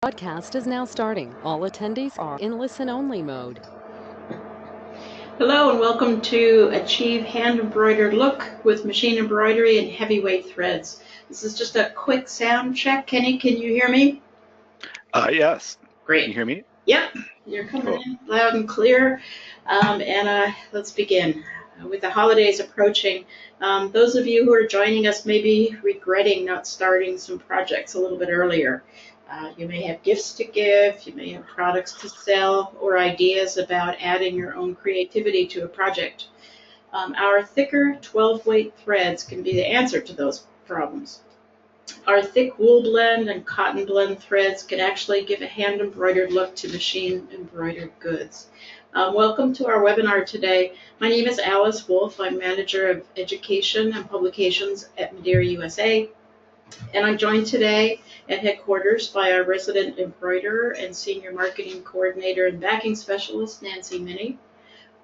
Podcast is now starting. All attendees are in listen-only mode. Hello and welcome to Achieve Hand-Embroidered Look with machine embroidery and heavyweight threads. This is just a quick sound check. Kenny, can you hear me? Yes. Great. Can you hear me? Yep, you're coming in loud and clear. Let's begin. With the holidays approaching, those of you who are joining us may be regretting not starting some projects a little bit earlier. You may have gifts to give, you may have products to sell, or ideas about adding your own creativity to a project. Our thicker 12-weight threads can be the answer to those problems. Our thick wool blend and cotton blend threads can actually give a hand-embroidered look to machine embroidered goods. Welcome to our webinar today. My name is Alice Wolf. I'm Manager of Education and Publications at Madeira USA. And I'm joined today at headquarters by our resident embroiderer and senior marketing coordinator and backing specialist, Nancy Minnie.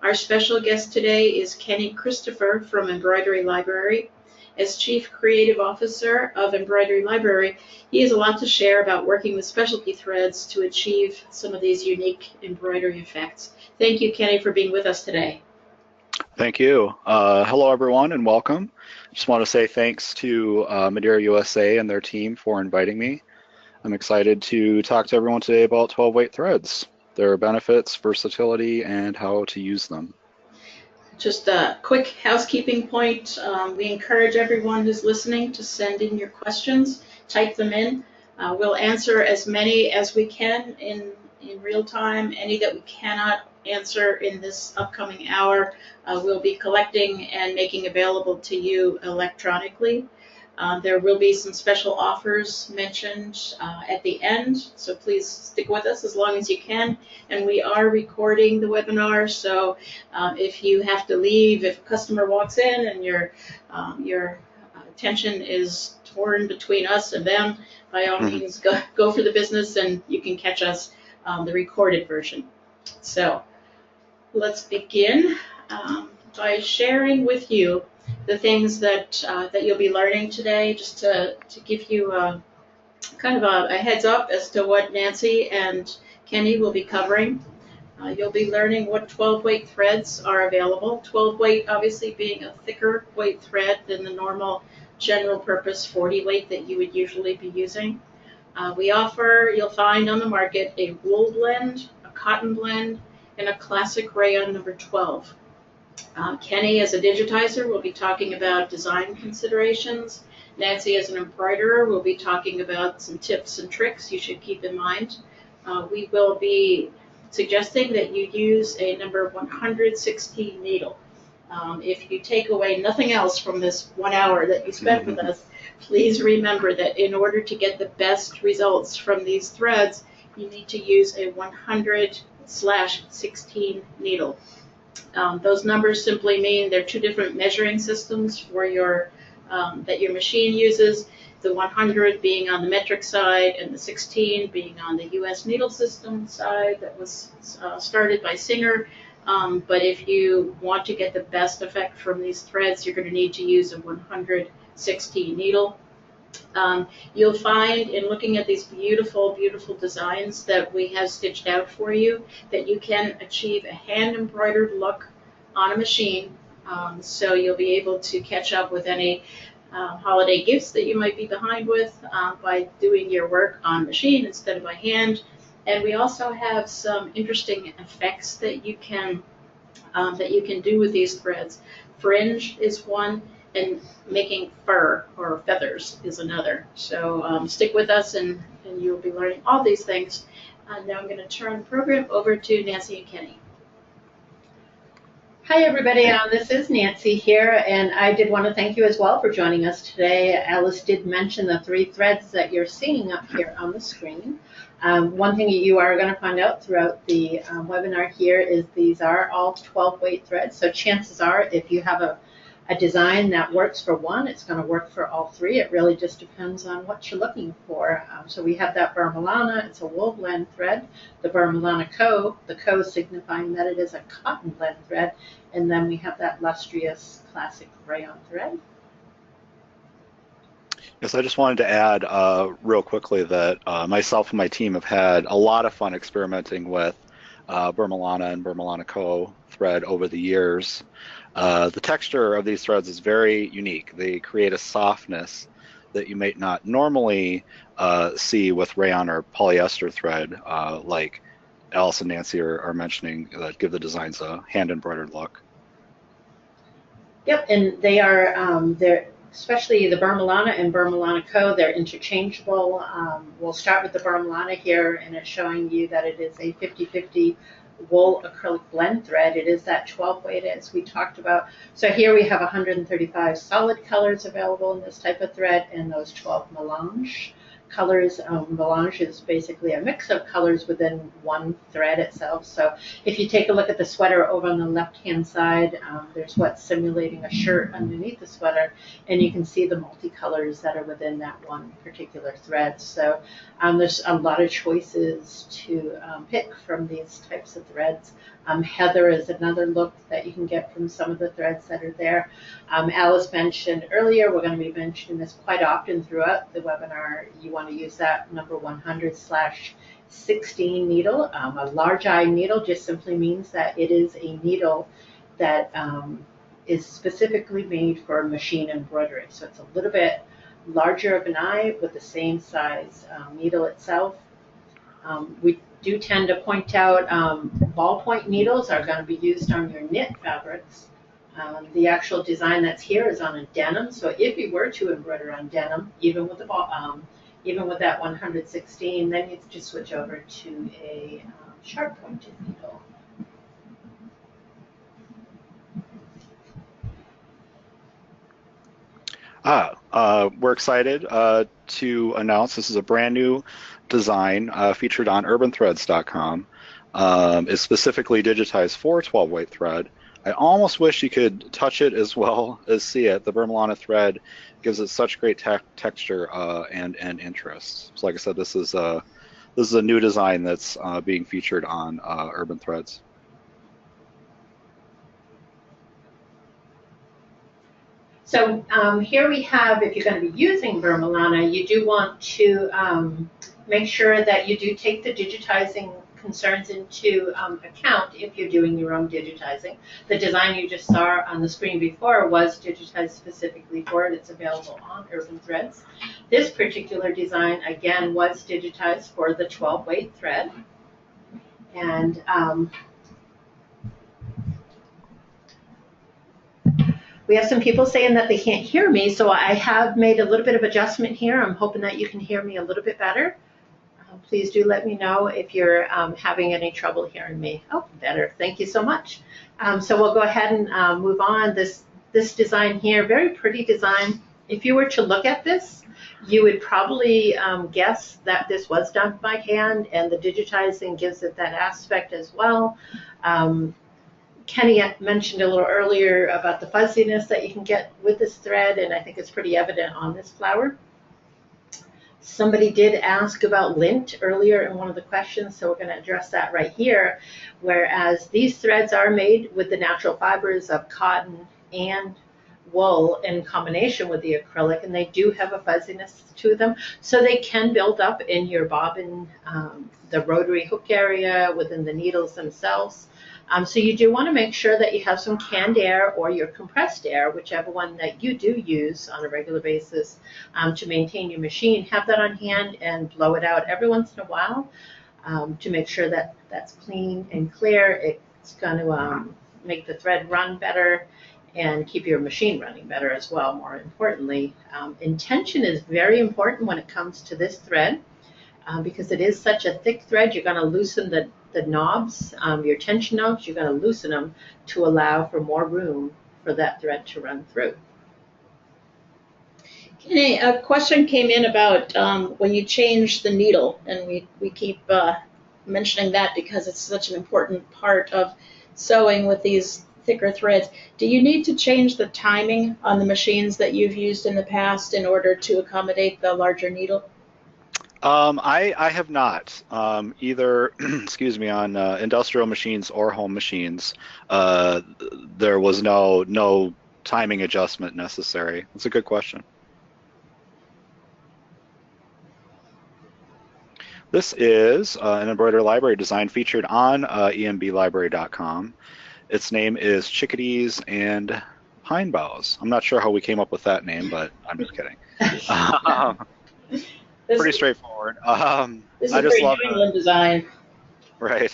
Our special guest today is Kenny Christopher from Embroidery Library. As Chief Creative Officer of Embroidery Library, he has a lot to share about working with specialty threads to achieve some of these unique embroidery effects. Thank you, Kenny, for being with us today. Thank you. Hello, everyone, and welcome. Just want to say thanks to Madeira USA and their team for inviting me. I'm excited to talk to everyone today about 12-weight threads, their benefits, versatility, and how to use them. Just a quick housekeeping point. We encourage everyone who's listening to send in your questions, type them in. We'll answer as many as we can in real time. Any that we cannot answer in this upcoming hour, we'll be collecting and making available to you electronically. There will be some special offers mentioned at the end, so please stick with us as long as you can. And we are recording the webinar, so if you have to leave, if a customer walks in and your attention is torn between us and them, by all means, go for the business and you can catch us the recorded version. So let's begin by sharing with you the things that you'll be learning today, just to give you kind of a heads up as to what Nancy and Kenny will be covering. You'll be learning what 12-weight threads are available. 12-weight obviously being a thicker weight thread than the normal general purpose 40-weight that you would usually be using. We offer, you'll find on the market, a wool blend, a cotton blend, and a classic rayon number 12. Kenny, as a digitizer, will be talking about design considerations. Nancy, as an embroiderer, will be talking about some tips and tricks you should keep in mind. We will be suggesting that you use a number 116 needle. If you take away nothing else from this 1 hour that you spent with us, please remember that in order to get the best results from these threads, you need to use a 100/16 needle. Those numbers simply mean they're two different measuring systems for your that your machine uses. The 100 being on the metric side and the 16 being on the U.S. needle system side that was started by Singer. But if you want to get the best effect from these threads, you're going to need to use a 116 needle. You'll find in looking at these beautiful, beautiful designs that we have stitched out for you that you can achieve a hand-embroidered look on a machine. So you'll be able to catch up with any holiday gifts that you might be behind with by doing your work on machine instead of by hand. And we also have some interesting effects that you can do with these threads. Fringe is one, and making fur or feathers is another. So stick with us and you'll be learning all these things. Now I'm going to turn the program over to Nancy and Kenny. Hi everybody, this is Nancy here, and I did want to thank you as well for joining us today. Alice did mention the 3 threads that you're seeing up here on the screen. One thing you are going to find out throughout the webinar here is these are all 12-weight threads, so chances are if you have a design that works for one, it's going to work for all 3. It really just depends on what you're looking for. So we have that Burma Lana, it's a wool blend thread, the Burma Lana the Co signifying that it is a cotton blend thread, and then we have that lustrous classic rayon thread. Yes, I just wanted to add real quickly that myself and my team have had a lot of fun experimenting with Burma Lana and Burma Lana Co. thread over the years. The texture of these threads is very unique. They create a softness that you might not normally see with rayon or polyester thread, like Alice and Nancy are mentioning, that give the designs a hand-embroidered look. Yep, and they are, they're, especially the Burma Lana and Burma Lana Co., they're interchangeable. We'll start with the Burma Lana here, and it's showing you that it is a 50-50 wool acrylic blend thread. It is that 12 weight as we talked about. So here we have 135 solid colors available in this type of thread, and those 12 melange colors. Melange is basically a mix of colors within one thread itself. So if you take a look at the sweater over on the left-hand side, there's what's simulating a shirt underneath the sweater, and you can see the multicolors that are within that one particular thread. So there's a lot of choices to pick from these types of threads. Heather is another look that you can get from some of the threads that are there. Alice mentioned earlier, we're going to be mentioning this quite often throughout the webinar. You want to use that number 100/16 needle. A large eye needle just simply means that it is a needle that is specifically made for machine embroidery. So it's a little bit larger of an eye with the same size needle itself. We do tend to point out ballpoint needles are going to be used on your knit fabrics. The actual design that's here is on a denim, so if you were to embroider on denim, even with that 116, then you just switch over to a sharp pointed needle. We're excited to announce this is a brand new design featured on urbanthreads.com. It's specifically digitized for 12 weight thread. I almost wish you could touch it as well as see it. The Burma Lana thread gives it such great texture and interest. So like I said, this is a new design that's being featured on Urban Threads. So here we have, if you're going to be using Burma Lana, you do want to make sure that you do take the digitizing concerns into account if you're doing your own digitizing. The design you just saw on the screen before was digitized specifically for it. It's available on Urban Threads. This particular design, again, was digitized for the 12 weight thread. And we have some people saying that they can't hear me, so I have made a little bit of adjustment here. I'm hoping that you can hear me a little bit better. Please do let me know if you're having any trouble hearing me. Oh, better. Thank you so much. So we'll go ahead and move on. This design here, very pretty design. If you were to look at this, you would probably guess that this was done by hand, and the digitizing gives it that aspect as well. Kenny mentioned a little earlier about the fuzziness that you can get with this thread, and I think it's pretty evident on this flower. Somebody did ask about lint earlier in one of the questions, so we're going to address that right here. Whereas these threads are made with the natural fibers of cotton and wool in combination with the acrylic, and they do have a fuzziness to them, so they can build up in your bobbin, the rotary hook area within the needles themselves. So you do want to make sure that you have some canned air or your compressed air, whichever one that you do use on a regular basis to maintain your machine. Have that on hand and blow it out every once in a while to make sure that that's clean and clear. It's going to make the thread run better and keep your machine running better as well, more importantly. Intention is very important when it comes to this thread because it is such a thick thread. You're going to loosen the knobs, your tension knobs, you're going to loosen them to allow for more room for that thread to run through. Kenny, a question came in about when you change the needle, and we keep mentioning that because it's such an important part of sewing with these thicker threads. Do you need to change the timing on the machines that you've used in the past in order to accommodate the larger needle? I have not either. Excuse me, on industrial machines or home machines. There was no timing adjustment necessary. That's a good question. This is an embroidery library design featured on emblibrary.com. Its name is Chickadees and Pine Boughs. I'm not sure how we came up with that name, but I'm just kidding. Pretty This, straightforward. this I is just very love New England design. right.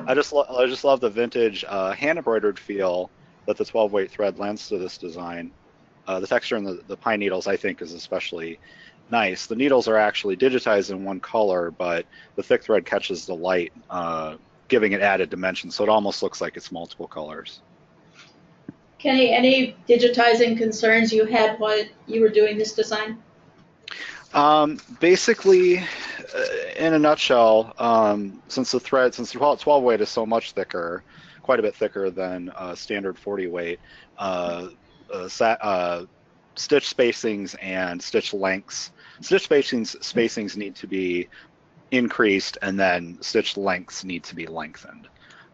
I just love the vintage hand embroidered feel that the 12 weight thread lends to this design. The texture in the pine needles, I think, is especially nice. The needles are actually digitized in one color, but the thick thread catches the light, giving it added dimension. So it almost looks like it's multiple colors. Kenny, any digitizing concerns you had while you were doing this design? Basically, in a nutshell, since the 12 weight is so much thicker, quite a bit thicker than standard 40 weight, stitch spacings and stitch lengths. Stitch spacings need to be increased, and then stitch lengths need to be lengthened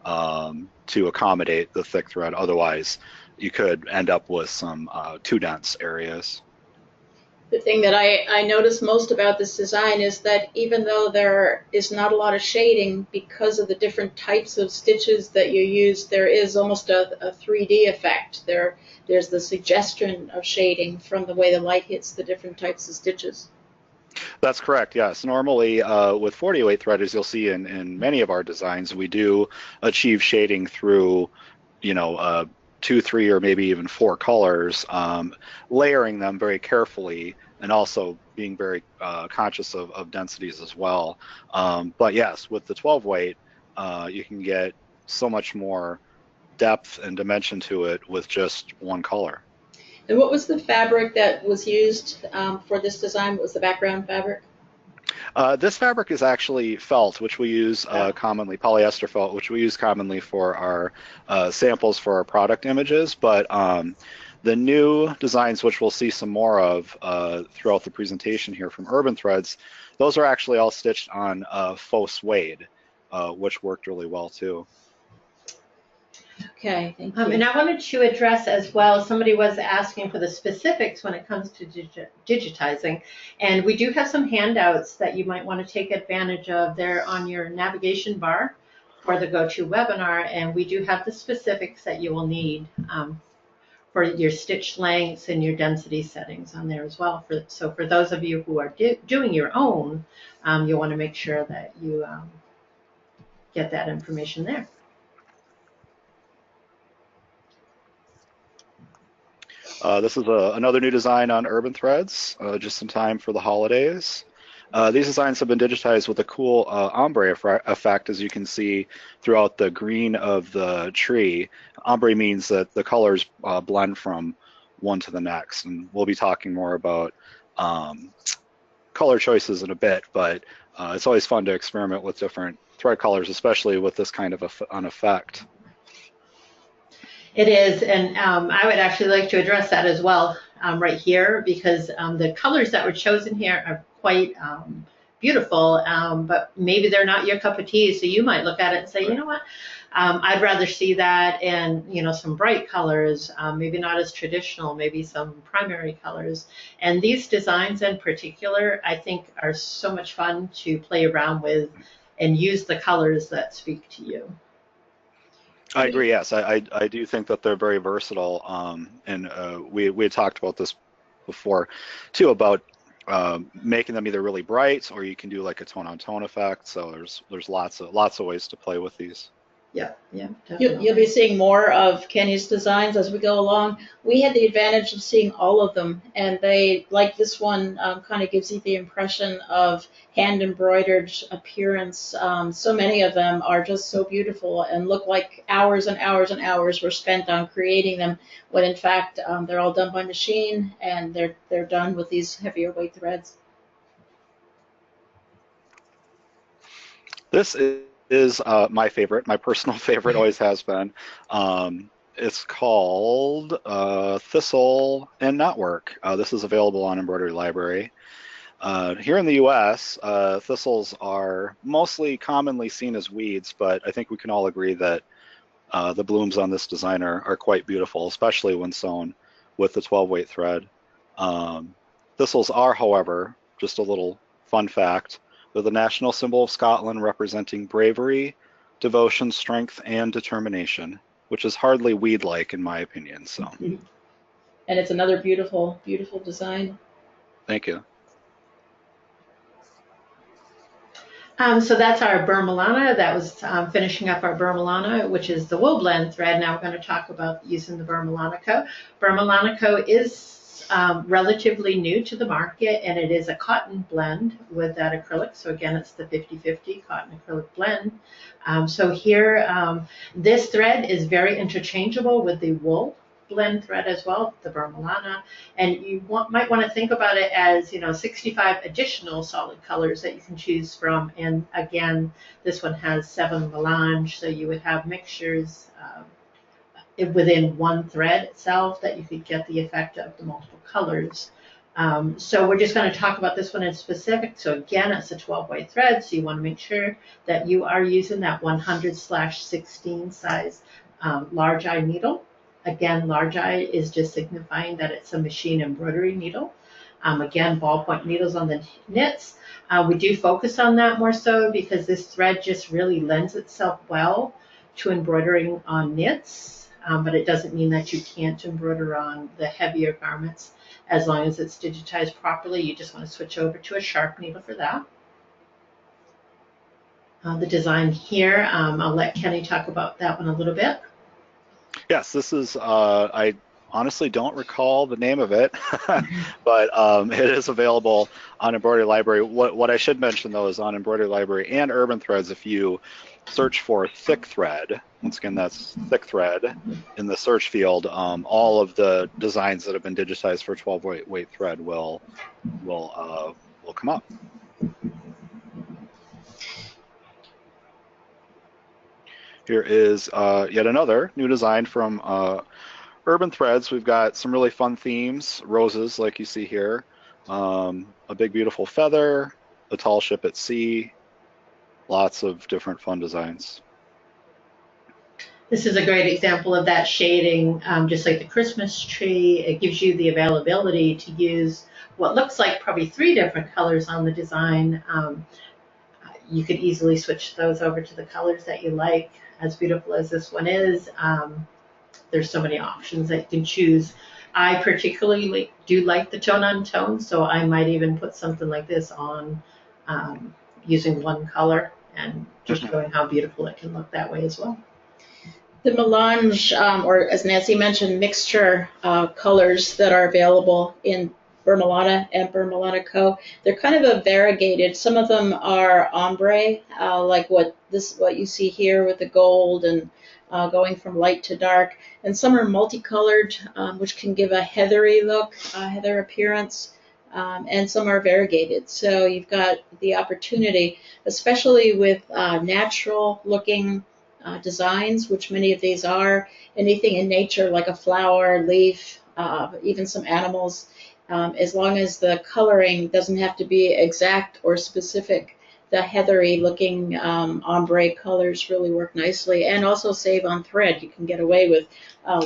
to accommodate the thick thread. Otherwise, you could end up with some too dense areas. The thing that I notice most about this design is that even though there is not a lot of shading because of the different types of stitches that you use, there is almost a 3D effect. There's the suggestion of shading from the way the light hits the different types of stitches. That's correct, yes. Normally, with 40 weight thread, as you'll see in many of our designs, we do achieve shading through, you know, 2, 3, or maybe even 4 colors, layering them very carefully, and also being very conscious of densities as well. But yes, with the 12 weight, you can get so much more depth and dimension to it with just one color. And what was the fabric that was used for this design? What was the background fabric? This fabric is actually felt, which we use commonly, polyester felt, which we use commonly for our samples for our product images. But the new designs, which we'll see some more of throughout the presentation here from Urban Threads, those are actually all stitched on faux suede, which worked really well too. Okay, thank you. And I wanted to address as well, somebody was asking for the specifics when it comes to digitizing. And we do have some handouts that you might want to take advantage of there on your navigation bar for the GoToWebinar. And we do have the specifics that you will need for your stitch lengths and your density settings on there as well. So for those of you who are doing your own, you'll want to make sure that you get that information there. This is another new design on Urban Threads, just in time for the holidays. These designs have been digitized with a cool ombre effect, as you can see throughout the green of the tree. Ombre means that the colors blend from one to the next, and we'll be talking more about color choices in a bit, but it's always fun to experiment with different thread colors, especially with this kind of an effect. It is, and I would actually like to address that as well right here, because the colors that were chosen here are quite beautiful, but maybe they're not your cup of tea, so you might look at it and say, you know what, I'd rather see that and, you know, some bright colors, maybe not as traditional, maybe some primary colors. And these designs in particular, I think, are so much fun to play around with and use the colors that speak to you. I agree. Yes, I do think that they're very versatile, and we had talked about this before too, about making them either really bright, or you can do like a tone-on-tone effect. So there's lots of ways to play with these. Yeah, definitely. You'll be seeing more of Kenny's designs as we go along. We had the advantage of seeing all of them, and they, like this one, kind of gives you the impression of hand-embroidered appearance. So many of them are just so beautiful and look like hours and hours and hours were spent on creating them, when in fact they're all done by machine, and they're done with these heavier weight threads. This is my favorite, my personal favorite, always has been. It's called Thistle and Knotwork. This is available on Embroidery Library. Here in the US, thistles are mostly commonly seen as weeds, but I think we can all agree that the blooms on this design are quite beautiful, especially when sewn with the 12 weight thread. Thistles are, however, just a little fun fact, They're the national symbol of Scotland, representing bravery, devotion, strength, and determination, which is hardly weed-like in my opinion. So, And it's another beautiful, beautiful design. thank you. So that's our Burma Lana. That was finishing up our Burma Lana, which is the wool blend thread. Now we're going to talk about using the Burma Lana Co. Burma Lana Co. is relatively new to the market, and it is a cotton blend with that acrylic. So again, it's the 50-50 cotton acrylic blend. So here, this thread is very interchangeable with the wool blend thread as well, the Burma Lana, and you might want to think about it as 65 additional solid colors that you can choose from. And again, this one has 7 melange, so you would have mixtures within one thread itself that you could get the effect of the multiple colors. So we're just going to talk about this one in specific. So again, it's a 12-way thread, so you want to make sure that you are using that 100/16 size large eye needle. Again, large eye is just signifying that it's a machine embroidery needle. Again, ballpoint needles on the knits. We do focus on that more so because this thread just really lends itself well to embroidering on knits, but it doesn't mean that you can't embroider on the heavier garments as long as it's digitized properly. You just want to switch over to a sharp needle for that. The design here, I'll let Kenny talk about that one a little bit. Yes, this is, I honestly don't recall the name of it, but it is available on Embroidery Library. What I should mention, though, is on Embroidery Library and Urban Threads, if you search for thick thread, once again, that's thick thread, in the search field, all of the designs that have been digitized for 12-weight thread will come up. Here is yet another new design from Urban Threads. We've got some really fun themes, roses like you see here, a big beautiful feather, a tall ship at sea, lots of different fun designs. This is a great example of that shading, just like the Christmas tree. It gives you the availability to use what looks like probably 3 different colors on the design. You could easily switch those over to the colors that you like. As beautiful as this one is, there's so many options that you can choose. I particularly do like the tone-on-tone, so I might even put something like this on using one color and just showing how beautiful it can look that way as well. The melange, or as Nancy mentioned, mixture colors that are available in Burma Lana and Burma Lana Co. They're kind of a variegated. Some of them are ombre, like what you see here with the gold and going from light to dark. And some are multicolored, which can give a heathery look, heather appearance. And some are variegated. So you've got the opportunity, especially with natural-looking designs, which many of these are, anything in nature like a flower, leaf, even some animals. As long as the coloring doesn't have to be exact or specific, the heathery looking ombre colors really work nicely and also save on thread. You can get away with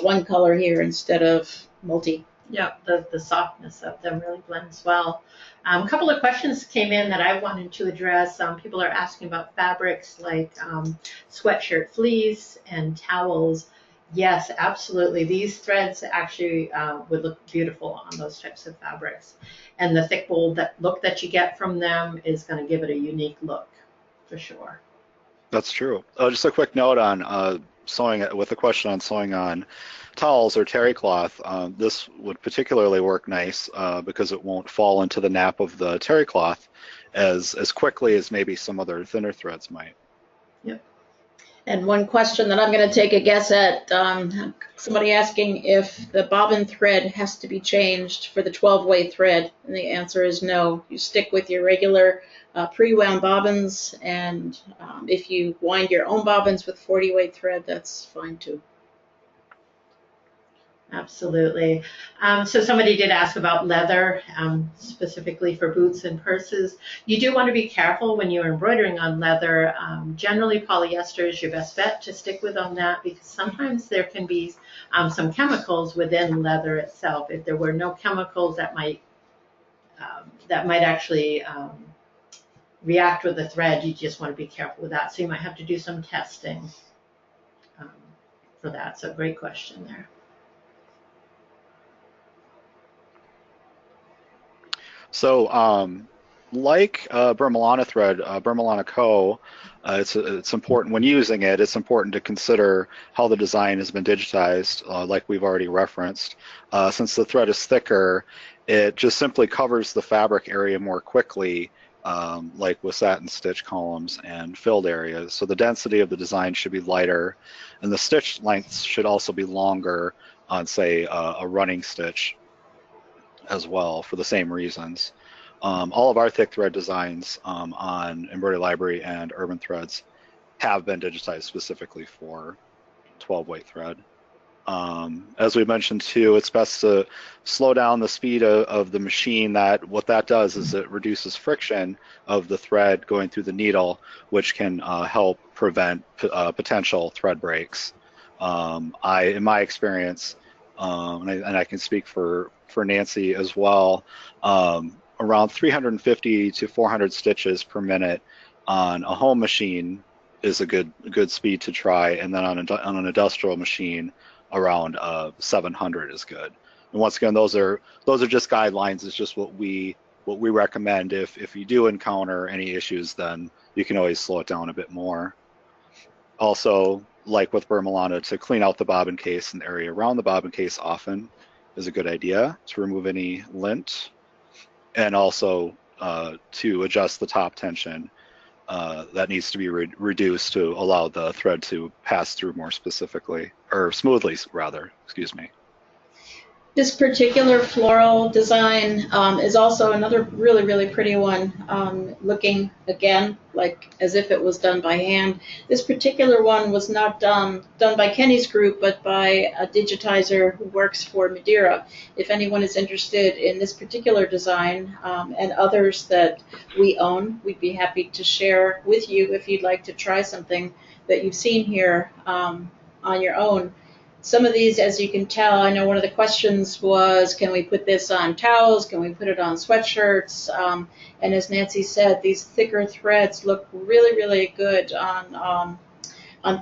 one color here instead of multi. Yep, the softness of them really blends well. A couple of questions came in that I wanted to address. People are asking about fabrics like sweatshirt fleece and towels. Yes, absolutely. These threads actually would look beautiful on those types of fabrics. And the thick, bold look that you get from them is going to give it a unique look, for sure. That's true. Just a quick note on sewing, with a question on sewing on towels or terry cloth. This would particularly work nice because it won't fall into the nap of the terry cloth as quickly as maybe some other thinner threads might. Yep. And one question that I'm going to take a guess at, somebody asking if the bobbin thread has to be changed for the 12-way thread, and the answer is no. You stick with your regular pre-wound bobbins, and if you wind your own bobbins with 40-weight thread, that's fine too. Absolutely. So somebody did ask about leather, specifically for boots and purses. You do want to be careful when you're embroidering on leather. Generally, polyester is your best bet to stick with on that because sometimes there can be some chemicals within leather itself. If there were no chemicals, that might actually react with the thread, you just want to be careful with that. So you might have to do some testing um, for that. So great question there. So, like Burma Lana thread, Burma Lana Co., it's important when using it. It's important to consider how the design has been digitized, like we've already referenced. Since the thread is thicker, it just simply covers the fabric area more quickly, like with satin stitch columns and filled areas. So the density of the design should be lighter, and the stitch lengths should also be longer on, say, a running stitch as well for the same reasons. All of our thick thread designs on Embroidery Library and Urban Threads have been digitized specifically for 12-weight thread. As we mentioned too, it's best to slow down the speed of the machine. What that does is it reduces friction of the thread going through the needle, which can help prevent potential thread breaks. In my experience, and I can speak for Nancy as well, around 350 to 400 stitches per minute on a home machine is a good speed to try, and then on an industrial machine, around 700 is good. And once again, those are just guidelines. It's just what we recommend. If you do encounter any issues, then you can always slow it down a bit more. Also, like with Burma Lana, to clean out the bobbin case and the area around the bobbin case often is a good idea to remove any lint, and also to adjust the top tension that needs to be reduced to allow the thread to pass through more specifically, or smoothly rather, excuse me. This particular floral design is also another really, really pretty one, looking again like as if it was done by hand. This particular one was not done by Kenny's group, but by a digitizer who works for Madeira. If anyone is interested in this particular design and others that we own, we'd be happy to share with you if you'd like to try something that you've seen here on your own. Some of these, as you can tell, I know one of the questions was, can we put this on towels? Can we put it on sweatshirts? And as Nancy said, these thicker threads look really, really good on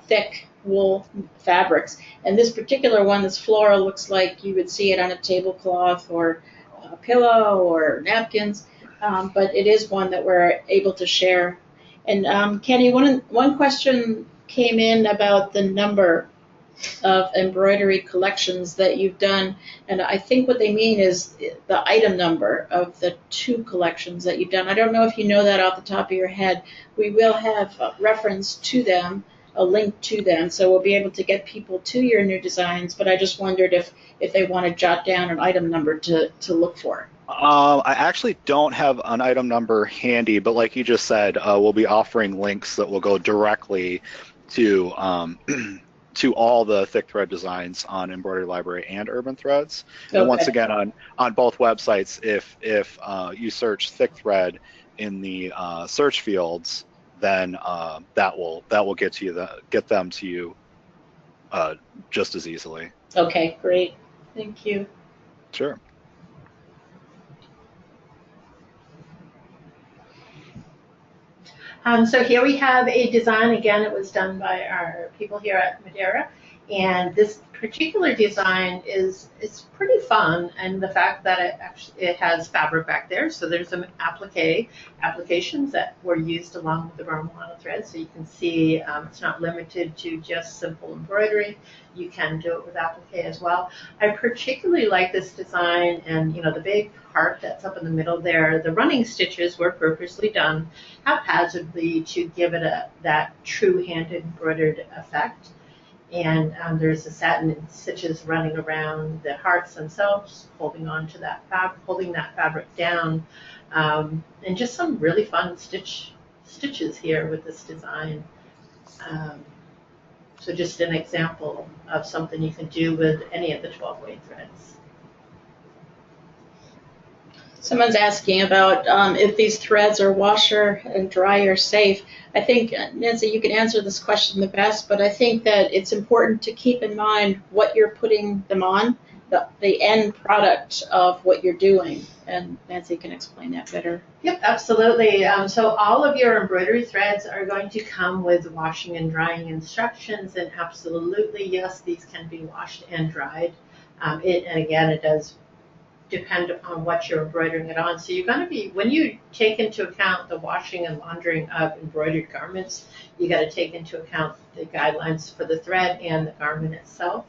thick wool fabrics. And this particular one, this floral, looks like you would see it on a tablecloth or a pillow or napkins. But it is one that we're able to share. And Kenny, one question came in about the number of embroidery collections that you've done, and I think what they mean is the item number of the 2 collections that you've done. I don't know if you know that off the top of your head. We will have a reference to them, a link to them, so we'll be able to get people to your new designs, but I just wondered if they want to jot down an item number to look for. I actually don't have an item number handy, but like you just said, we'll be offering links that will go directly to to all the thick thread designs on Embroidery Library and Urban Threads. Okay. And once again, on both websites, if you search thick thread in the search fields, then that will get them to you just as easily. Okay, great. Thank you. Sure. So here we have a design. Again, it was done by our people here at Madeira, and this particular design is pretty fun. And the fact that it has fabric back there, so there's some applications that were used along with the Burma Lana thread. So you can see it's not limited to just simple embroidery. You can do it with applique as well. I particularly like this design, and the big heart that's up in the middle there. The running stitches were purposely done haphazardly to give it that true hand-embroidered effect. And there's the satin stitches running around the hearts themselves, holding on to that holding that fabric down, and just some really fun stitches here with this design. So just an example of something you can do with any of the 12-weight threads. Someone's asking about if these threads are washer and dryer safe. I think, Nancy, you can answer this question the best, but I think that it's important to keep in mind what you're putting them on the end product of what you're doing. And Nancy can explain that better. Yep, absolutely. So all of your embroidery threads are going to come with washing and drying instructions, and absolutely, yes, these can be washed and dried. And again, it does depend upon what you're embroidering it on. So you're going to be, when you take into account the washing and laundering of embroidered garments, you got to take into account the guidelines for the thread and the garment itself.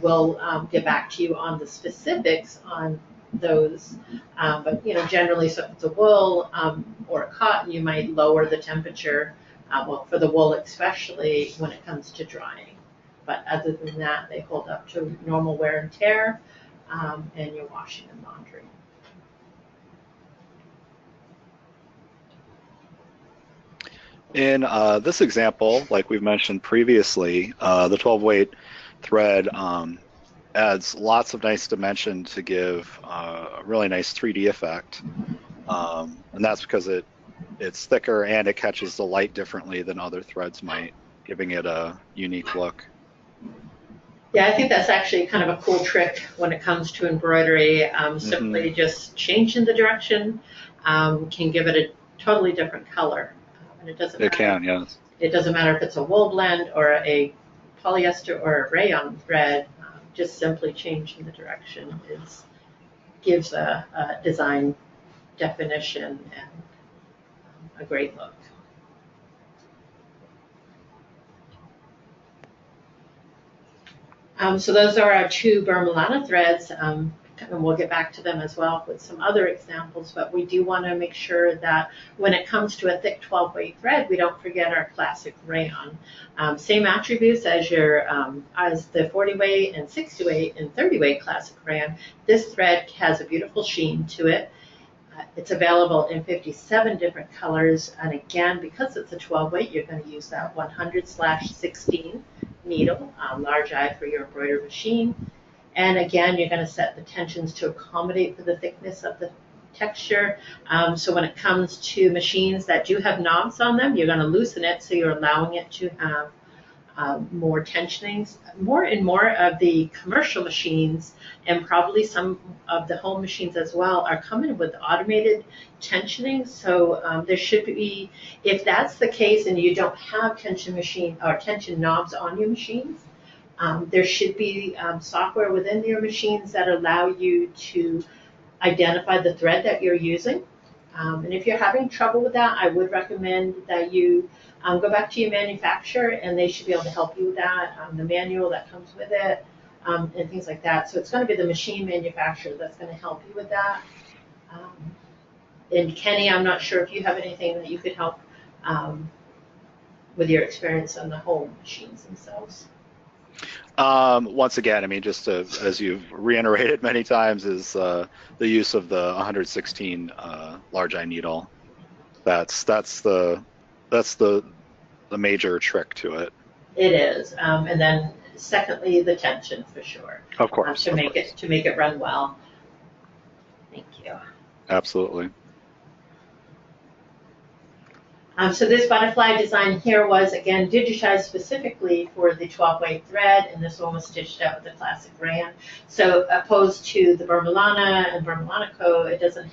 We'll get back to you on the specifics on those, but generally, so if it's a wool or a cotton, you might lower the temperature. Well, for the wool especially when it comes to drying. But other than that, they hold up to normal wear and tear. And your washing and laundry. In this example, like we've mentioned previously, the 12-weight thread adds lots of nice dimension to give a really nice 3D effect. And that's because it's thicker and it catches the light differently than other threads might, giving it a unique look. Yeah, I think that's actually kind of a cool trick when it comes to embroidery. Simply just changing the direction can give it a totally different color. And it doesn't matter. It can, yes. It doesn't matter if it's a wool blend or a polyester or a rayon thread. Just simply changing the direction gives a design definition and a great look. So those are our two Burma Lana threads, and we'll get back to them as well with some other examples, but we do want to make sure that when it comes to a thick 12-weight thread, we don't forget our classic rayon. Same attributes as the 40-weight and 60-weight and 30-weight classic rayon. This thread has a beautiful sheen to it. It's available in 57 different colors, and again, because it's a 12-weight, you're going to use that 100/16 needle, large eye for your embroidery machine. And again, you're going to set the tensions to accommodate for the thickness of the texture. So when it comes to machines that do have knobs on them, you're going to loosen it so you're allowing it to have more tensionings. More and more of the commercial machines, and probably some of the home machines as well, are coming with automated tensioning. So there should be, if that's the case and you don't have tension knobs on your machines, there should be software within your machines that allow you to identify the thread that you're using. And if you're having trouble with that, I would recommend that you go back to your manufacturer, and they should be able to help you with that, the manual that comes with it, and things like that. So it's going to be the machine manufacturer that's going to help you with that. And Kenny, I'm not sure if you have anything that you could help with your experience on the home machines themselves. Once again, I mean, just as you've reiterated many times, is the use of the 116 large eye needle. That's the major trick to it. It is, and then secondly, the tension for sure. Of course. To make it run well. Thank you. Absolutely. So this butterfly design here was, again, digitized specifically for the 12-weight thread, and this one was stitched out with the classic rayon. So opposed to the Burma Lana and Burma Lana Co., it doesn't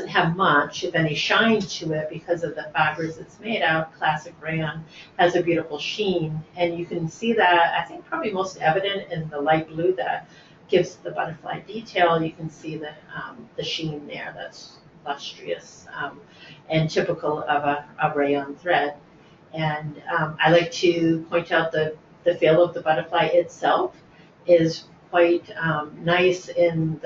have much, if any, shine to it because of the fibers it's made out. Classic rayon has a beautiful sheen, and you can see that, I think, probably most evident in the light blue that gives the butterfly detail. You can see the sheen there that's lustrous and typical of a rayon thread. And I like to point out the feel of the butterfly itself is quite nice in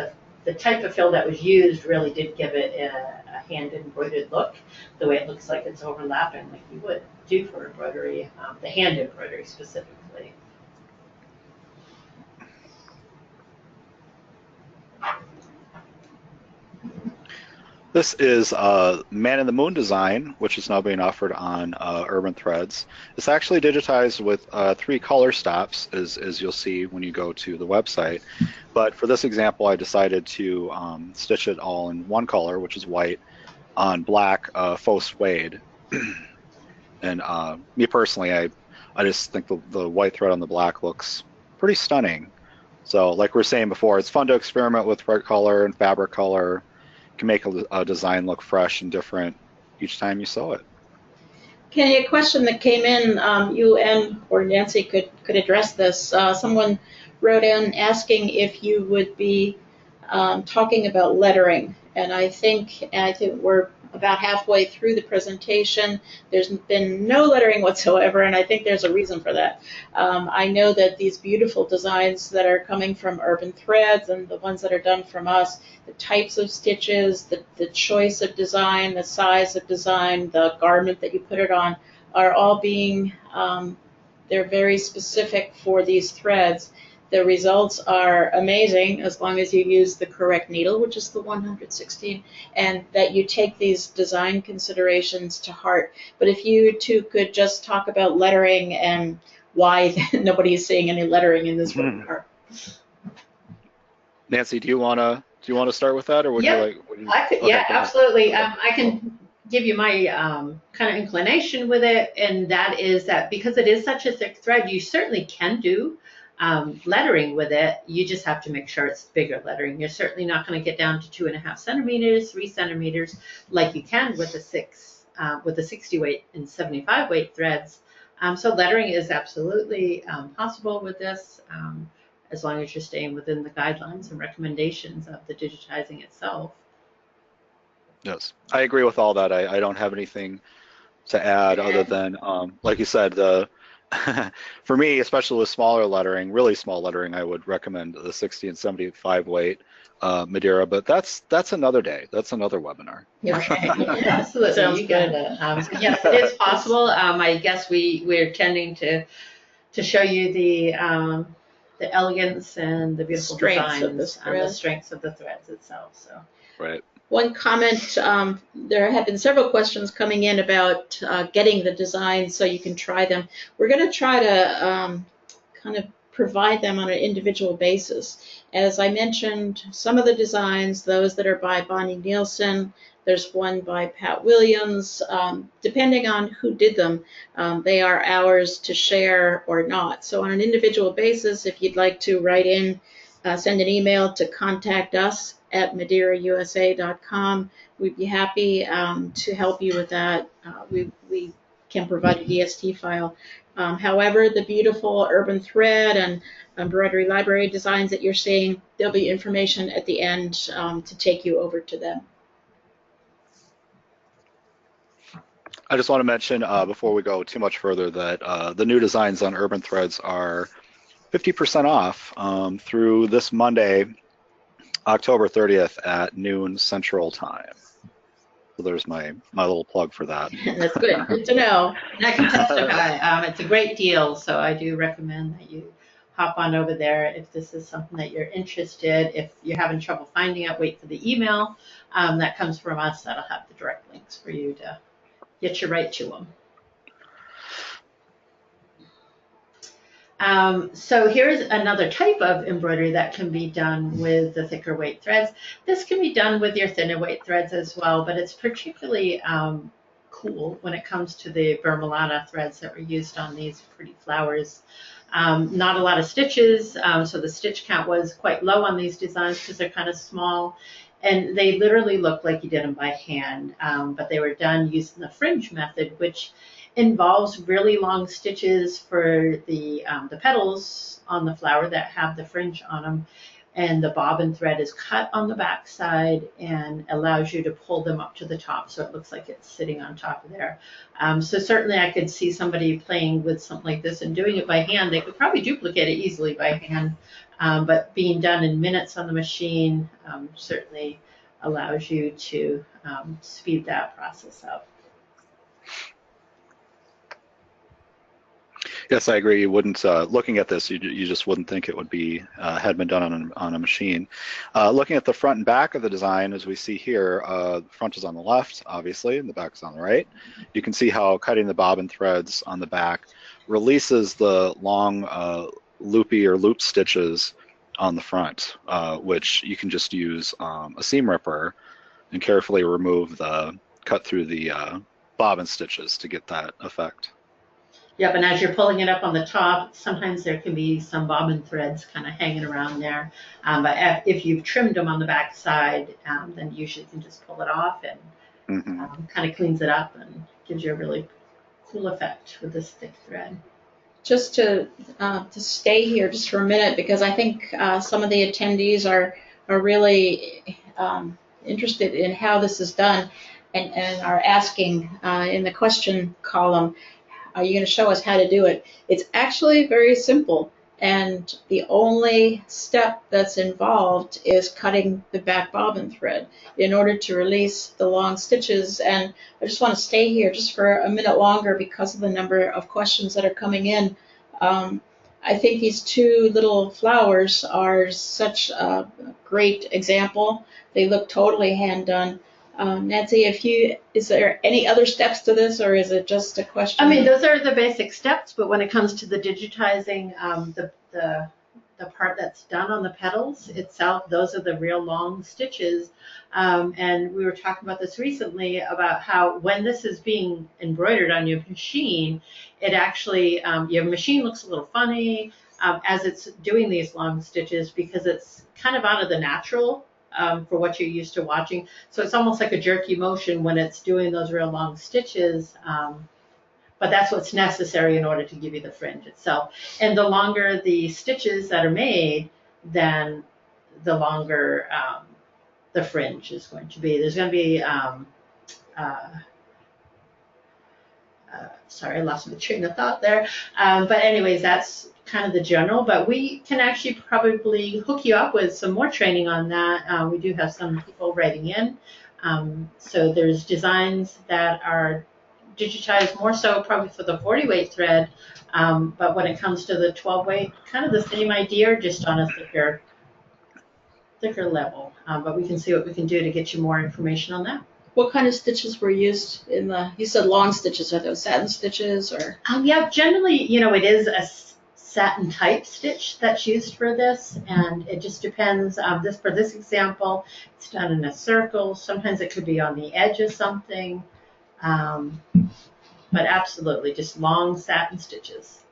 the type of fill that was used. Really did give it a hand-embroidered look, the way it looks like it's overlapping like you would do for embroidery, the hand embroidery specifically. This is Man in the Moon design, which is now being offered on Urban Threads. It's actually digitized with 3 color stops, as you'll see when you go to the website. But for this example, I decided to stitch it all in one color, which is white, on black faux suede. And me personally, I just think the white thread on the black looks pretty stunning. So like we were saying before, it's fun to experiment with thread color and fabric color. It can make a design look fresh and different each time you sew it. Kenny, a question that came in, you and or Nancy could address this. Someone wrote in asking if you would be talking about lettering, and I think we're about halfway through the presentation. There's been no lettering whatsoever, and I think there's a reason for that. I know that these beautiful designs that are coming from Urban Threads and the ones that are done from us, the types of stitches, the choice of design, the size of design, the garment that you put it on, are all being, they're very specific for these threads. The results are amazing as long as you use the correct needle, which is the 116, and that you take these design considerations to heart. But if you two could just talk about lettering and why nobody is seeing any lettering in this webinar. Nancy, do you wanna start with that, or would you like? I could, okay, yeah, absolutely. I can give you my kind of inclination with it, and that is that because it is such a thick thread, you certainly can do lettering with it. You just have to make sure it's bigger lettering. You're certainly not going to get down to 2.5 centimeters, 3 centimeters, like you can with the 60 weight and 75 weight threads. So lettering is absolutely possible with this, as long as you're staying within the guidelines and recommendations of the digitizing itself. Yes, I agree with all that. I don't have anything to add other than, like you said, for me, especially with smaller lettering, really small lettering, I would recommend the 60 and 75 weight Madeira, but that's another day. That's another webinar. Okay, absolutely. Sounds you got it. Yes, it is possible. I guess we're tending to show you the elegance and the beautiful designs and the strengths of the threads itself. So. Right. One comment, there have been several questions coming in about getting the designs so you can try them. We're going to try to kind of provide them on an individual basis. As I mentioned, some of the designs, those that are by Bonnie Nielsen, there's one by Pat Williams, depending on who did them, they are ours to share or not. So on an individual basis, if you'd like to write in, send an email to contact us at madeirausa.com. We'd be happy to help you with that. We can provide a DST file. However, the beautiful urban thread and embroidery library designs that you're seeing, there'll be information at the end to take you over to them. I just want to mention before we go too much further that the new designs on Urban Threads are 50% off through this Monday, October 30th at noon Central Time. So there's my little plug for that. That's good. Good to know. And I can testify. It's a great deal, so I do recommend that you hop on over there if this is something that you're interested. If you're having trouble finding it, wait for the email that comes from us. That'll have the direct links for you to get you right to them. So here's another type of embroidery that can be done with the thicker weight threads. This can be done with your thinner weight threads as well, but it's particularly cool when it comes to the Burma Lana threads that were used on these pretty flowers. Not a lot of stitches, so the stitch count was quite low on these designs because they're kind of small, and they literally look like you did them by hand, but they were done using the fringe method, which involves really long stitches for the petals on the flower that have the fringe on them, and the bobbin thread is cut on the back side and allows you to pull them up to the top so it looks like it's sitting on top of there. So certainly I could see somebody playing with something like this and doing it by hand. They could probably duplicate it easily by hand, but being done in minutes on the machine certainly allows you to speed that process up. Yes, I agree. You wouldn't, looking at this, you just wouldn't think it would be, had been done on a machine. Looking at the front and back of the design, as we see here, the front is on the left, obviously, and the back is on the right. You can see how cutting the bobbin threads on the back releases the long loopy or loop stitches on the front, which you can just use a seam ripper and carefully remove cut through the bobbin stitches to get that effect. Yep, and as you're pulling it up on the top, sometimes there can be some bobbin threads kind of hanging around there. But if you've trimmed them on the back side, then usually you can just pull it off and kind of cleans it up and gives you a really cool effect with this thick thread. Just to stay here just for a minute, because I think some of the attendees are really interested in how this is done and are asking in the question column, are you going to show us how to do it? It's actually very simple, and the only step that's involved is cutting the back bobbin thread in order to release the long stitches. And I just want to stay here just for a minute longer because of the number of questions that are coming in. I think these two little flowers are such a great example. They look totally hand done. Nancy, is there any other steps to this, or is it just a question? I mean, those are the basic steps, but when it comes to the digitizing, the part that's done on the petals itself, those are the real long stitches. And we were talking about this recently about how when this is being embroidered on your machine, it actually, your machine looks a little funny as it's doing these long stitches because it's kind of out of the natural for what you're used to watching. So it's almost like a jerky motion when it's doing those real long stitches. But that's what's necessary in order to give you the fringe itself. And the longer the stitches that are made, then the longer the fringe is going to be. There's going to be, sorry, I lost my train of thought there. But anyways, that's kind of the general, but we can actually probably hook you up with some more training on that. We do have some people writing in. So there's designs that are digitized more so probably for the 40 weight thread, but when it comes to the 12 weight, kind of the same idea, just on a thicker level. But we can see what we can do to get you more information on that. What kind of stitches were used in you said long stitches, are those satin stitches or? Yeah, generally, it is a satin type stitch that's used for this, and it just depends. For this example, it's done in a circle. Sometimes it could be on the edge of something. But absolutely, just long satin stitches.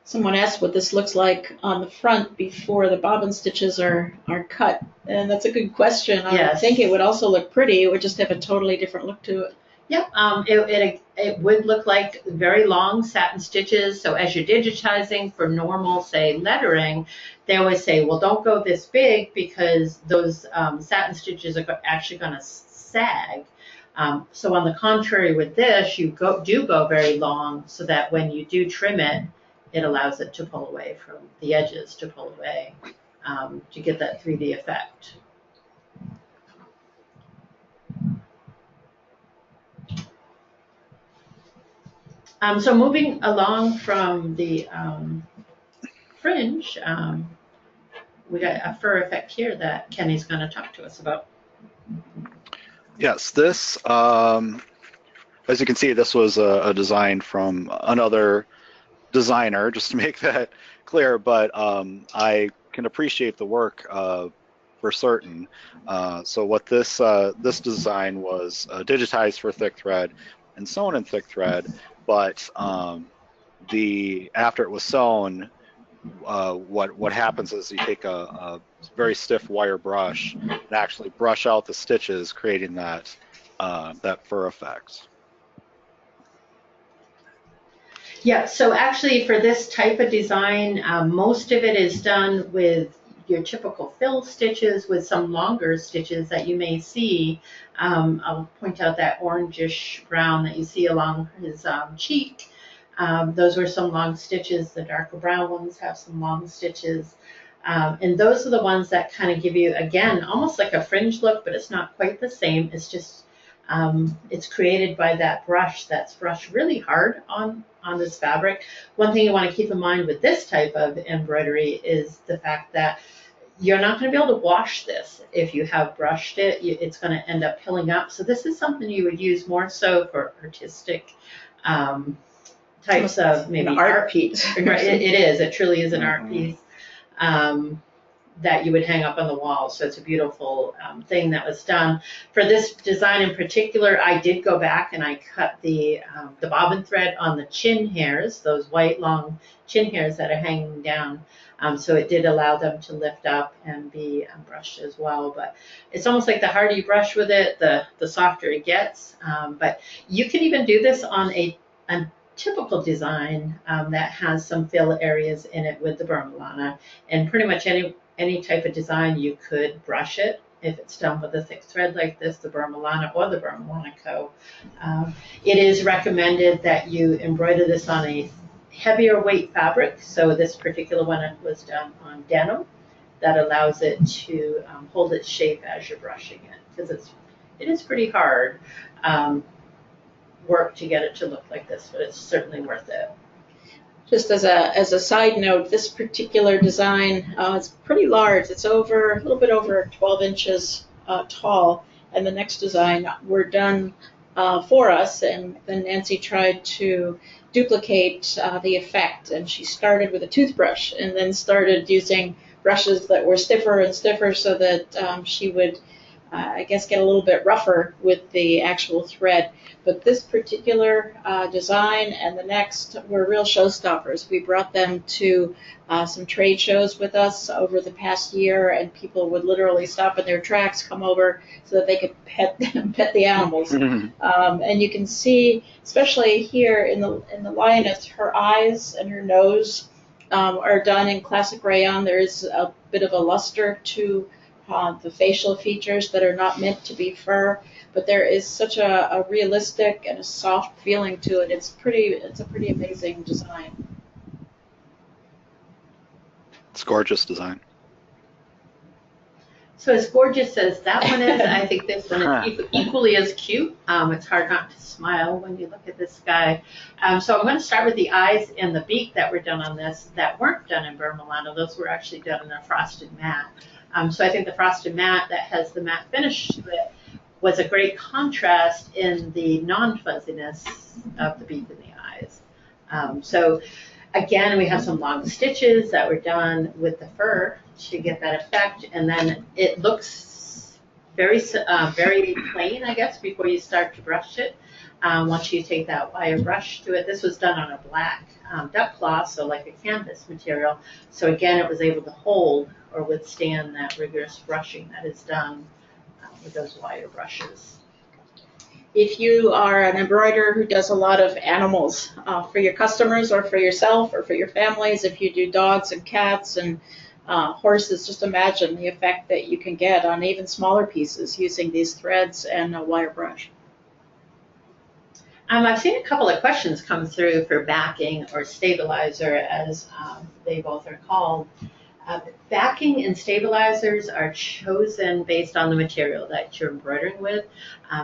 Someone asked what this looks like on the front before the bobbin stitches are cut, and that's a good question. Yes. I think it would also look pretty. It would just have a totally different look to it. Yep, it would look like very long satin stitches. So as you're digitizing for normal, say, lettering, they always say, well, don't go this big because those satin stitches are actually going to sag. So on the contrary with this, you do go very long so that when you do trim it, it allows it to pull away from the edges, to pull away to get that 3D effect. So moving along from the fringe, we got a fur effect here that Kenny's going to talk to us about. Yes, this, as you can see, this was a design from another designer, just to make that clear, but I can appreciate the work for certain. So what this design was digitized for thick thread and sewn in thick thread, but after it was sewn, what happens is you take a very stiff wire brush and actually brush out the stitches, creating that fur effect. Yeah, so actually for this type of design, most of it is done with your typical fill stitches with some longer stitches that you may see. I'll point out that orangish brown that you see along his cheek. Those were some long stitches. The darker brown ones have some long stitches. And those are the ones that kind of give you, again, almost like a fringe look, but it's not quite the same. It's just, it's created by that brush that's brushed really hard on this fabric. One thing you want to keep in mind with this type of embroidery is the fact that you're not going to be able to wash this. If you have brushed it, it's going to end up pilling up. So this is something you would use more so for artistic types of maybe art piece. It is. It truly is an art piece. that you would hang up on the wall. So it's a beautiful thing that was done. For this design in particular, I did go back and I cut the bobbin thread on the chin hairs, those white long chin hairs that are hanging down. So it did allow them to lift up and be brushed as well. But it's almost like the harder you brush with it, the softer it gets. But you can even do this on a typical design that has some fill areas in it with the Burma Lana. And pretty much any type of design, you could brush it if it's done with a thick thread like this, the Burma Lana or the Burma Lana Co. It is recommended that you embroider this on a heavier weight fabric. So this particular one was done on denim. That allows it to hold its shape as you're brushing it, because it is pretty hard work to get it to look like this, but it's certainly worth it. Just as a side note, this particular design is pretty large. It's a little bit over 12 inches tall, and the next design were done for us, and then Nancy tried to duplicate the effect, and she started with a toothbrush and then started using brushes that were stiffer and stiffer so that she would, I guess, get a little bit rougher with the actual thread. But this particular design and the next were real showstoppers. We brought them to some trade shows with us over the past year, and people would literally stop in their tracks, come over so that they could pet the animals. And you can see, especially here in the lioness, her eyes and her nose are done in classic rayon. There is a bit of a luster to the facial features that are not meant to be fur, but there is such a realistic and a soft feeling to it. It's a pretty amazing design. It's gorgeous design. So as gorgeous as that one is, I think this one is equally as cute. It's hard not to smile when you look at this guy. So I'm going to start with the eyes and the beak that were done on this that weren't done in Burma Lana. Those were actually done in a frosted mat. So I think the frosted mat that has the matte finish to it was a great contrast in the non-fuzziness of the beak and the eyes. So again, we have some long stitches that were done with the fur to get that effect, and then it looks very plain, I guess, before you start to brush it. Once you take that wire brush to it, this was done on a black duck cloth, so like a canvas material. So again, it was able to hold or withstand that rigorous brushing that is done with those wire brushes. If you are an embroiderer who does a lot of animals for your customers or for yourself or for your families, if you do dogs and cats and horses, just imagine the effect that you can get on even smaller pieces using these threads and a wire brush. I've seen a couple of questions come through for backing or stabilizer, as they both are called. Backing and stabilizers are chosen based on the material that you're embroidering with.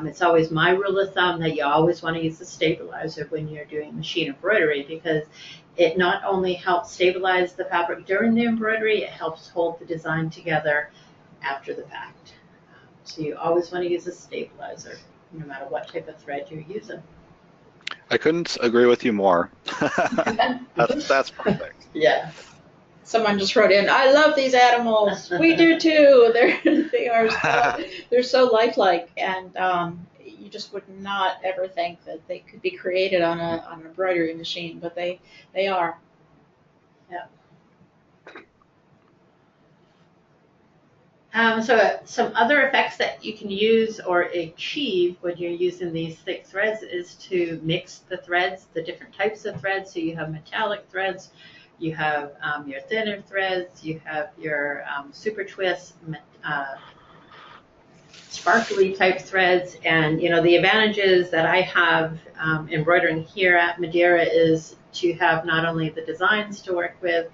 It's always my rule of thumb that you always want to use a stabilizer when you're doing machine embroidery, because it not only helps stabilize the fabric during the embroidery, it helps hold the design together after the fact. So you always want to use a stabilizer, no matter what type of thread you're using. I couldn't agree with you more. That's perfect. Yeah. Someone just wrote in, "I love these animals." We do too. They're so lifelike, and you just would not ever think that they could be created on an embroidery machine, but they are. Yeah. So some other effects that you can use or achieve when you're using these thick threads is to mix the threads, the different types of threads. So you have metallic threads, you have your thinner threads, you have your super twist, sparkly type threads. And the advantages that I have embroidering here at Madeira is to have not only the designs to work with,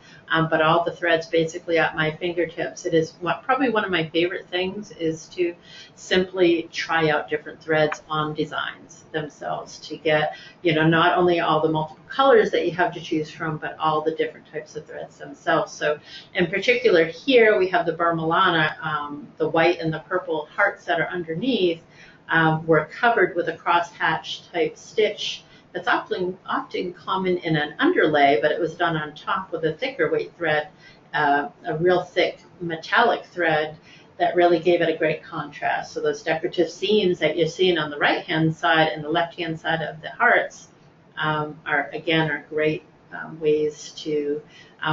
but all the threads basically at my fingertips. It is probably one of my favorite things is to simply try out different threads on designs themselves to get, not only all the multiple colors that you have to choose from, but all the different types of threads themselves. So in particular here we have the Burma Lana, the white and the purple hearts that are underneath were covered with a crosshatch type stitch. That's often common in an underlay, but it was done on top with a thicker weight thread, a real thick metallic thread that really gave it a great contrast. So those decorative seams that you're seeing on the right-hand side and the left-hand side of the hearts are great ways to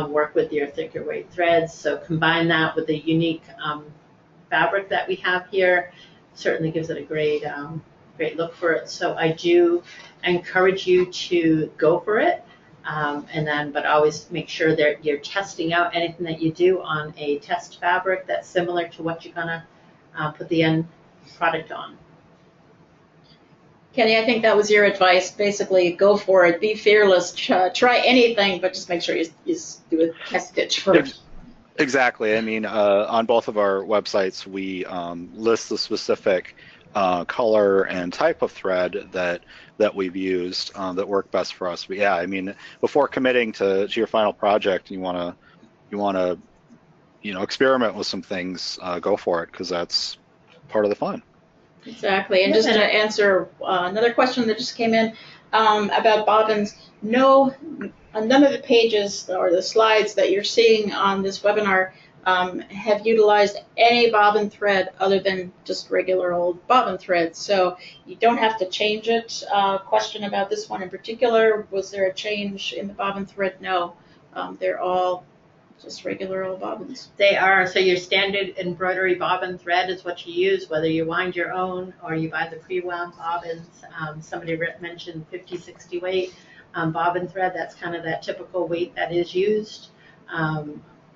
work with your thicker weight threads. So combine that with the unique fabric that we have here, certainly gives it a great look for it. So I do encourage you to go for it. But always make sure that you're testing out anything that you do on a test fabric that's similar to what you're gonna put the end product on. Kenny, I think that was your advice. Basically, go for it. Be fearless. Try anything, but just make sure you do a test stitch first. Exactly. I mean, on both of our websites, we list the specific color and type of thread that we've used that work best for us. But yeah, I mean, before committing to your final project, you want to experiment with some things. Go for it, because that's part of the fun. Exactly. And just to answer another question that just came in about bobbins, none of the pages or the slides that you're seeing on this webinar have utilized any bobbin thread other than just regular old bobbin thread. So you don't have to change it. Question about this one in particular, was there a change in the bobbin thread? No, they're all just regular old bobbins. They are. So your standard embroidery bobbin thread is what you use, whether you wind your own or you buy the pre-wound bobbins. Somebody mentioned 50-60 weight bobbin thread. That's kind of that typical weight that is used.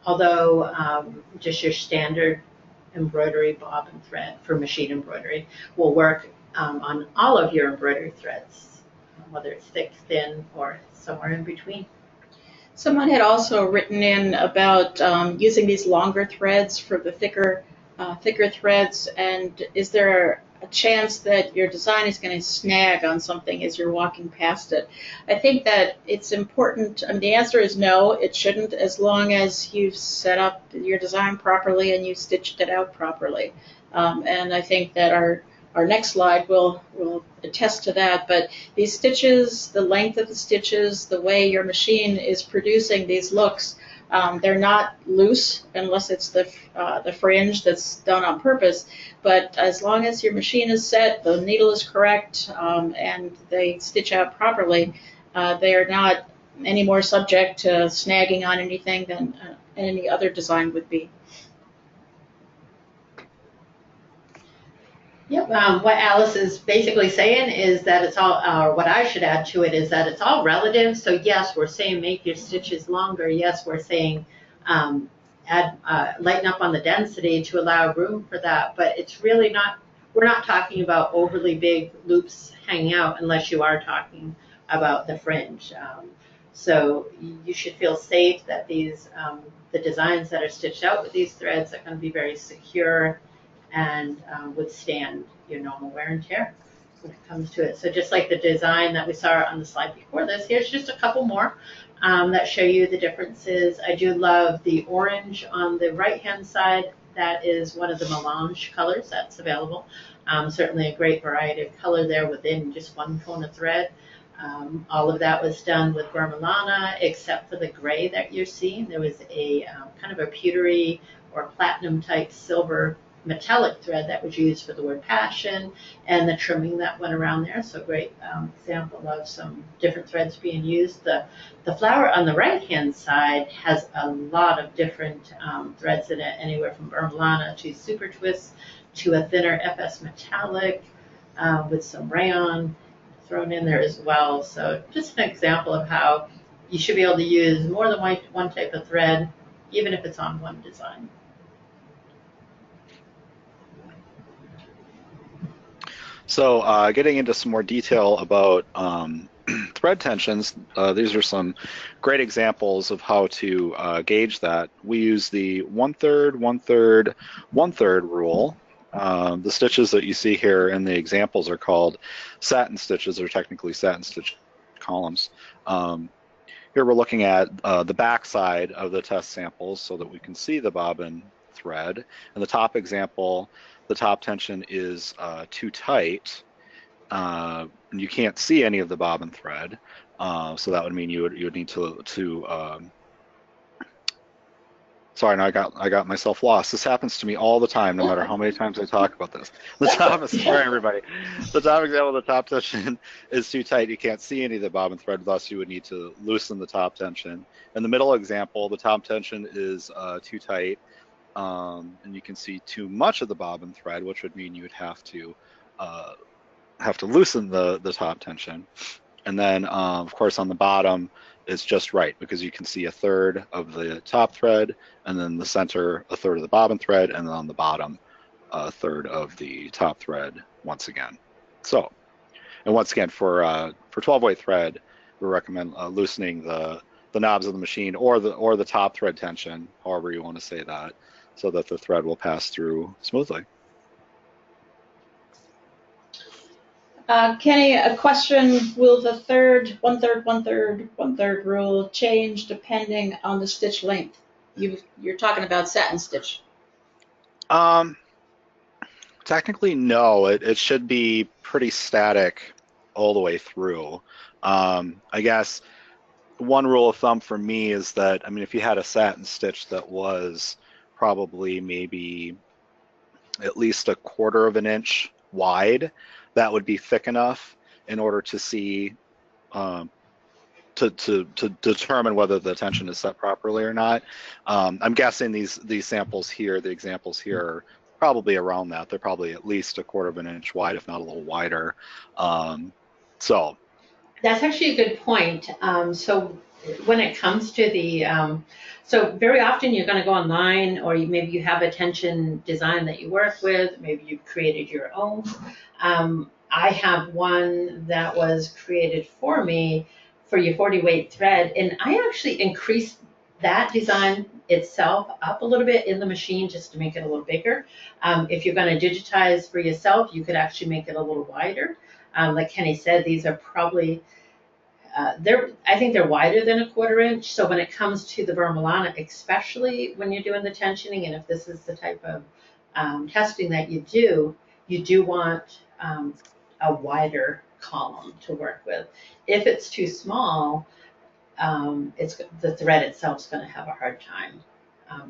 Although just your standard embroidery bobbin thread for machine embroidery will work on all of your embroidery threads, whether it's thick, thin, or somewhere in between. Someone had also written in about using these longer threads for the thicker threads, and is there a chance that your design is going to snag on something as you're walking past it? I think that it's important. I mean, the answer is no, it shouldn't, as long as you've set up your design properly and you stitched it out properly. And I think that our next slide will attest to that. But these stitches, the length of the stitches, the way your machine is producing these looks, they're not loose unless it's the fringe that's done on purpose. But as long as your machine is set, the needle is correct, and they stitch out properly, they are not any more subject to snagging on anything than any other design would be. Yep. What Alice is basically saying is that it's all, or what I should add to it is that it's all relative. So yes, we're saying make your stitches longer. Yes, we're saying lighten up on the density to allow room for that. But it's really not, we're not talking about overly big loops hanging out unless you are talking about the fringe. So you should feel safe that these, the designs that are stitched out with these threads are going to be very secure and withstand your normal wear and tear when it comes to it. So just like the design that we saw on the slide before this, here's just a couple more that show you the differences. I do love the orange on the right-hand side. That is one of the melange colors that's available. Certainly a great variety of color there within just one cone of thread. All of that was done with Burma Lana, except for the gray that you're seeing. There was a kind of a pewtery or platinum type silver metallic thread that was used for the word passion and the trimming that went around there. So great example of some different threads being used. The flower on the right hand side has a lot of different threads in it, anywhere from Burma Lana to super twist to a thinner FS metallic with some rayon thrown in there as well. So just an example of how you should be able to use more than one type of thread, even if it's on one design. So getting into some more detail about thread tensions, these are some great examples of how to gauge that. We use the 1/3, 1/3, 1/3 rule. The stitches that you see here in the examples are called satin stitches, or technically satin stitch columns. Here we're looking at the back side of the test samples so that we can see the bobbin thread. In the top example, the top tension is too tight. You can't see any of the bobbin thread, so that would mean you would need to Sorry, no, I got myself lost. This happens to me all the time, no matter how many times I talk about this. The top, sorry everybody. The top example, the top tension is too tight. You can't see any of the bobbin thread, thus you would need to loosen the top tension. In the middle example, the top tension is too tight, and you can see too much of the bobbin thread, which would mean you would have to loosen the top tension. And then, of course, on the bottom, it's just right because you can see a third of the top thread, and then the center, a third of the bobbin thread, and then on the bottom, a third of the top thread once again. So, and once again, for 12-weight thread, we recommend loosening the knobs of the machine or the top thread tension, however you want to say that, so that the thread will pass through smoothly. Kenny, a question, will the one-third rule change depending on the stitch length? You're talking about satin stitch. Technically, no. It should be pretty static all the way through. I guess one rule of thumb for me is that, I mean, if you had a satin stitch that was probably maybe at least 1/4 of an inch wide, that would be thick enough in order to see to determine whether the tension is set properly or not. I'm guessing these samples here, the examples here, are probably around that. They're probably at least 1/4 of an inch wide, if not a little wider. So that's actually a good point. So when it comes to the, so very often you're going to go online, or maybe you have a tension design that you work with, maybe you've created your own. I have one that was created for me for your 40-weight thread, and I actually increased that design itself up a little bit in the machine just to make it a little bigger. If you're going to digitize for yourself, you could actually make it a little wider. Like Kenny said, these are probably, I think they're wider than 1/4 inch. So when it comes to the Burma Lana, especially when you're doing the tensioning, and if this is the type of testing that you do want a wider column to work with. If it's too small, the thread itself is going to have a hard time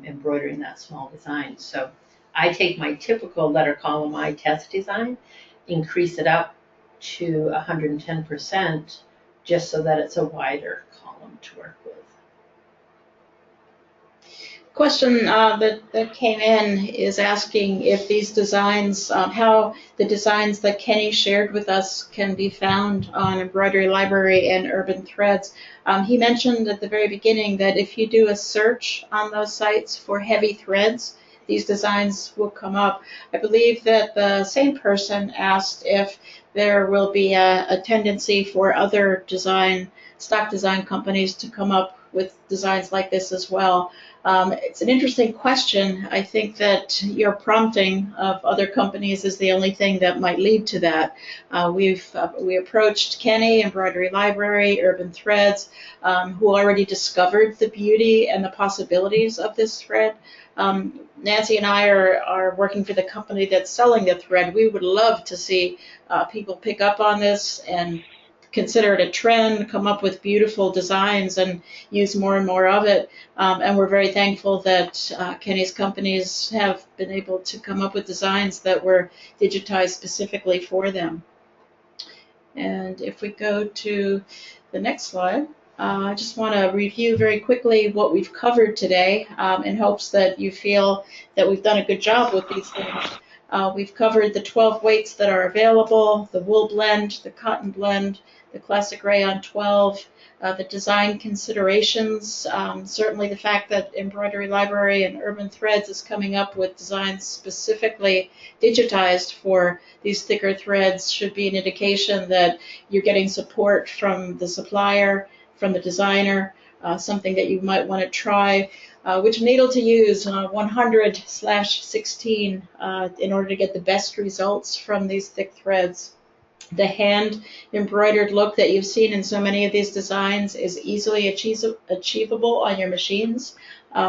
embroidering that small design. So I take my typical letter column I test design, increase it up to 110%, just so that it's a wider column to work with. Question that came in is asking if these designs, how the designs that Kenny shared with us can be found on Embroidery Library and Urban Threads. He mentioned at the very beginning that if you do a search on those sites for heavy threads, these designs will come up. I believe that the same person asked if there will be a tendency for other stock design companies to come up with designs like this as well. It's an interesting question. I think that your prompting of other companies is the only thing that might lead to that. We approached Kenny, Embroidery Library, Urban Threads, who already discovered the beauty and the possibilities of this thread. Nancy and I are working for the company that's selling the thread. We would love to see people pick up on this and consider it a trend, come up with beautiful designs and use more and more of it. And we're very thankful that Kenny's companies have been able to come up with designs that were digitized specifically for them. And if we go to the next slide, I just want to review very quickly what we've covered today in hopes that you feel that we've done a good job with these things. We've covered the 12 weights that are available, the wool blend, the cotton blend, the classic rayon 12, the design considerations, certainly the fact that Embroidery Library and Urban Threads is coming up with designs specifically digitized for these thicker threads should be an indication that you're getting support from the supplier, from the designer, something that you might want to try. Which needle to use, 100/16, in order to get the best results from these thick threads. The hand embroidered look that you've seen in so many of these designs is easily achievable on your machines.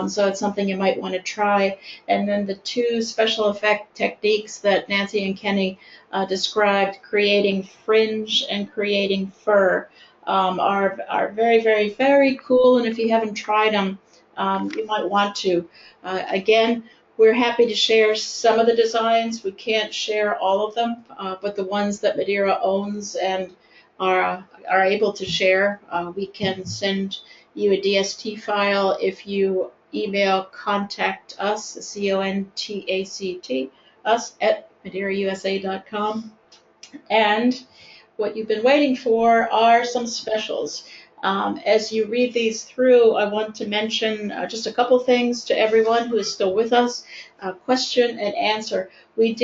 So it's something you might want to try. And then the two special effect techniques that Nancy and Kenny described, creating fringe and creating fur, are very, very, very cool. And if you haven't tried them, you might want to. Again, we're happy to share some of the designs. We can't share all of them, but the ones that Madeira owns and are able to share, we can send you a DST file if you email contact us, CONTACT, us at MadeiraUSA.com. And what you've been waiting for are some specials. As you read these through, I want to mention just a couple things to everyone who is still with us. Question and answer. We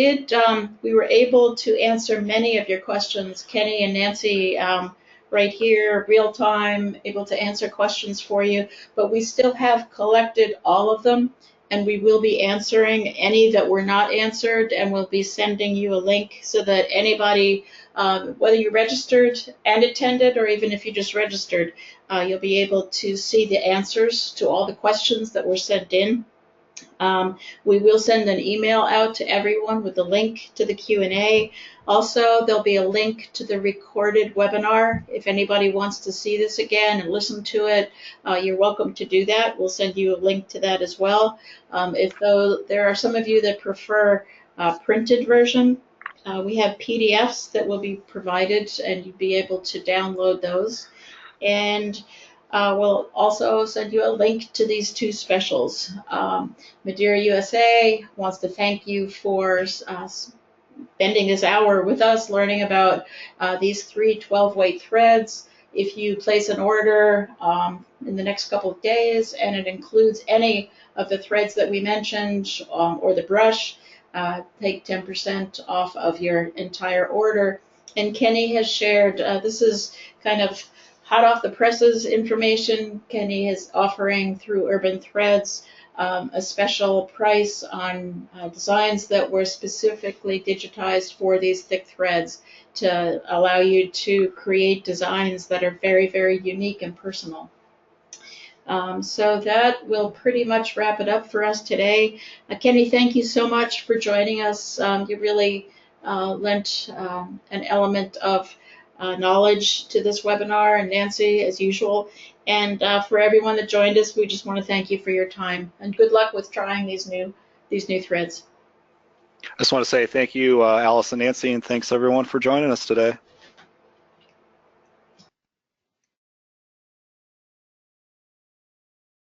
were able to answer many of your questions. Kenny and Nancy, right here, real time, able to answer questions for you. But we still have collected all of them, and we will be answering any that were not answered, and we'll be sending you a link so that anybody, whether you registered and attended, or even if you just registered, you'll be able to see the answers to all the questions that were sent in. We will send an email out to everyone with the link to the Q&A. Also, there'll be a link to the recorded webinar. If anybody wants to see this again and listen to it, you're welcome to do that. We'll send you a link to that as well. Though there are some of you that prefer printed version, we have PDFs that will be provided, and you'll be able to download those. And we'll also send you a link to these two specials. Madeira USA wants to thank you for spending this hour with us learning about these three 12-weight threads. If you place an order in the next couple of days and it includes any of the threads that we mentioned or the brush, take 10% off of your entire order. And Kenny has shared, this is kind of hot off the presses information. Kenny is offering through Urban Threads a special price on designs that were specifically digitized for these thick threads to allow you to create designs that are very, very unique and personal. So that will pretty much wrap it up for us today. Kenny, thank you so much for joining us. You really lent an element of knowledge to this webinar, and Nancy, as usual. And for everyone that joined us, we just want to thank you for your time, and good luck with trying these new threads. I just want to say thank you, Alice and Nancy, and thanks everyone for joining us today.